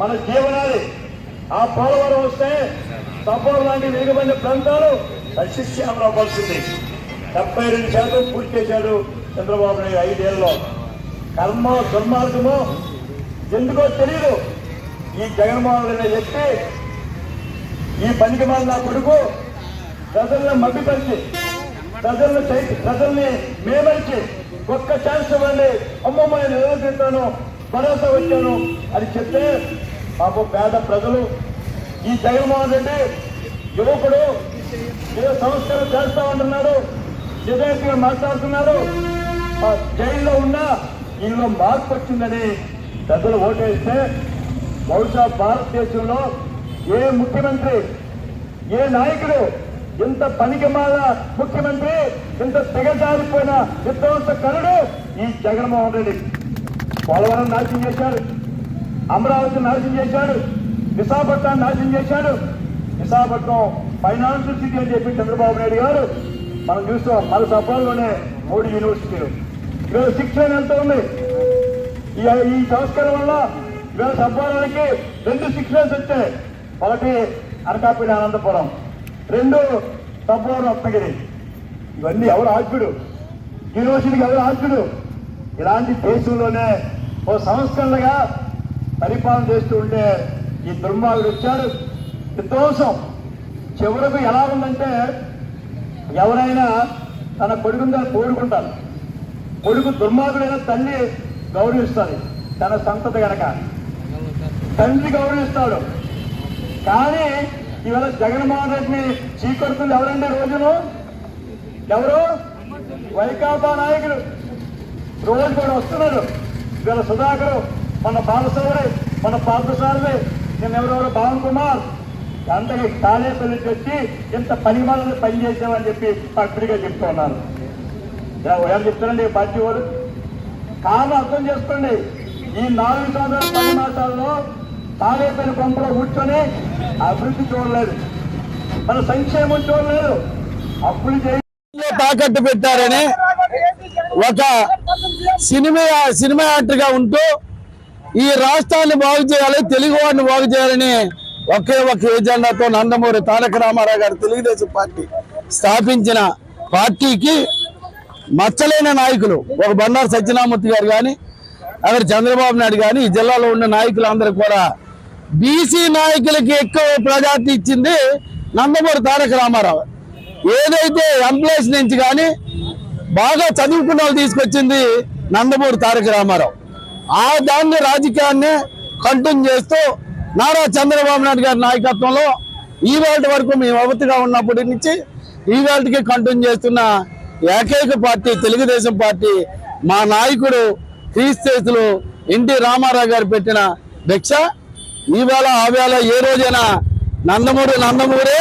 మన జీవనాది. ఆ పోలవరం వస్తే సపోర్ట్ లాంటి వెనుకబడిన ప్రాంతాలు సస్యశ్యామలం అవ్వాల్సింది. 72% పూర్తి చేశాడు చంద్రబాబు నాయుడు 5 ఏళ్ళలో. కర్మ దుర్మార్గము ఎందుకో తెలియదు. ఈ జగన్మోహన్ రెడ్డి చెప్పి ఈ పనికి మాలిన కొడుకు ప్రజలను మభ్యపరిచి ప్రజల్ని మేమరిచి ఒక్క ఛాన్స్ ఇవ్వండి, అమ్మమ్మ నేను నిలబెట్టాను, భరోసా వచ్చాను అని చెప్తే పాపం పేద ప్రజలు ఈ జగన్మోహన్ రెడ్డి యువకుడు ఏదో సంస్కరణ చేస్తామంటున్నాడు, నిజాయితీగా మాట్లాడుతున్నాడు. జైల్లో ఉన్నా ఇందులో మార్పు వచ్చిందని ప్రజలు ఓటేస్తే బహుశా భారతదేశంలో ఏ ముఖ్యమంత్రి ఏ నాయకుడు ఇంత పనికిమాల ముఖ్యమంత్రి, ఇంత తెగజారిపోయిన విధ్వంసకరుడు ఈ జగన్మోహన్ రెడ్డి. పోలవరం నాశనం చేశాడు, అమరావతి నాశనం చేశాడు, విశాఖపట్నం నాశనం చేశాడు. విశాఖపట్నం ఫైనాన్షియల్ సిటీ అని చెప్పి చంద్రబాబు నాయుడు గారు మనం చూస్తాం. మన సభల్లోనే 3 యూనివర్సిటీలు. ఇవాళ శిక్షణ ఎంత ఉంది? ఈ సంస్కరణ వల్ల ఇవాళ సభాలకి 2 శిక్షణస్ వచ్చాయి. ఒకటి అనకాపల్లి అనంతపురం, 2 సభవరం రత్నగిరి. ఇవన్నీ ఎవరు ఆద్యుడు? యూనివర్సిటీకి ఎవరు ఆద్యుడు? ఇలాంటి దేశంలోనే ఓ సంస్కరణగా పరిపాలన చేస్తూ ఉంటే ఈ దుర్మార్గుడు వచ్చాడు. విధ్వంసం చివరకు ఎలా ఉందంటే, ఎవరైనా తన కొడుకుని కోరుకుంటారు. కొడుకు దుర్మార్గుడైన తల్లి గౌరవిస్తుంది తన సంతతి గనక, తండ్రి గౌరవిస్తాడు. కానీ ఇవాళ జగన్మోహన్ రెడ్డిని చీకొడుతుంది ఎవరండి? రోజును ఎవరు? వైకాపా నాయకుడు. రోజు కూడా వస్తున్నారు. ఇవాళ సుధాకర్, మన బాలసౌరి, మన పార్థసారథి, నేను ఎవరెవరో పవన్ కుమార్ అంతగా తాళేపల్లి వచ్చి ఇంత పనిమాలని పనిచేసామని చెప్పి పత్రిక చెప్తూ ఉన్నారు. ఎవరు చెప్తారండి? పార్టీ వాడు. కారణం అర్థం చేసుకోండి. ఈ 4 సంవత్సరాల 10 మాసాల్లో తాళేపల్లి పంపులో కూర్చొని అభివృద్ధి చూడలేదు, మన సంక్షేమం చూడలేదు. అప్పులు తాకట్టు పెట్టారని ఒక సినిమా యాక్టర్గా ఉంటూ ఈ రాష్ట్రాన్ని బాగు చేయాలి, తెలుగు వాడిని బాగు చేయాలని ఒకే ఒక ఎజెండాతో నందమూరి తారక రామారావు గారు తెలుగుదేశం పార్టీ స్థాపించిన పార్టీకి మచ్చలేని నాయకులు ఒక బండారు సత్యనారాయణమూర్తి గారు కానీ, అక్కడ చంద్రబాబు నాయుడు కానీ, ఈ జిల్లాలో ఉన్న నాయకులందరూ కూడా బీసీ నాయకులకి ఎక్కువ ప్రాధాన్యత ఇచ్చింది నందమూరి తారక రామారావు. ఏదైతే ఎంప్లాయీస్ నుంచి కానీ బాగా చదువుకున్న వాళ్ళు తీసుకొచ్చింది నందమూరి తారక రామారావు. ఆ దాన్ని రాజకీయాన్ని కంటిన్యూ చేస్తూ నారా చంద్రబాబు నాయుడు గారి నాయకత్వంలో ఈ వేళ వరకు మేము అవతిగా ఉన్నప్పటి నుంచి ఈ వేళకి కంటిన్యూ చేస్తున్న ఏకైక పార్టీ తెలుగుదేశం పార్టీ. మా నాయకుడు క్రీస్తులు ఎన్టీ రామారావు గారు పెట్టిన భిక్ష. ఈవేళ ఆవేళ ఏ రోజైనా నందమూరే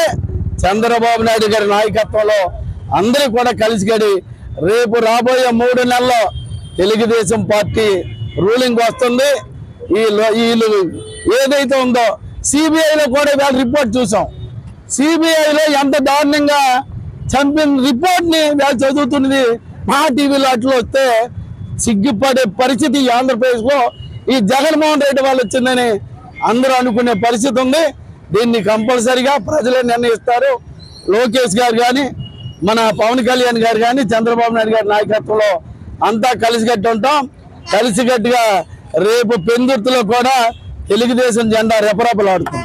చంద్రబాబు నాయుడు గారి నాయకత్వంలో అందరూ కూడా కలిసిగడి రేపు రాబోయే 3 నెలల్లో తెలుగుదేశం పార్టీ రూలింగ్ వస్తుంది. వీళ్ళు ఏదైతే ఉందో సిబిఐలో కూడా ఇవాళ రిపోర్ట్ చూసాం. సిబిఐలో ఎంత దారుణంగా చంపిన రిపోర్ట్ని వీళ్ళు చదువుతున్నది మా టీవీలో అట్లా వస్తే సిగ్గుపడే పరిస్థితి ఈ ఆంధ్రప్రదేశ్లో ఈ జగన్మోహన్ రెడ్డి వాళ్ళు వచ్చిందని అందరూ అనుకునే పరిస్థితి ఉంది. దీన్ని కంపల్సరిగా ప్రజలే నిర్ణయిస్తారు. లోకేష్ గారు కానీ, మన పవన్ కళ్యాణ్ గారు కానీ, చంద్రబాబు నాయుడు గారి నాయకత్వంలో అంతా కలిసికట్టి ఉంటాం. కలిసికట్టుగా రేపు పెందుర్తిలో కూడా తెలుగుదేశం జెండా రెపరెపలాడుతుంది.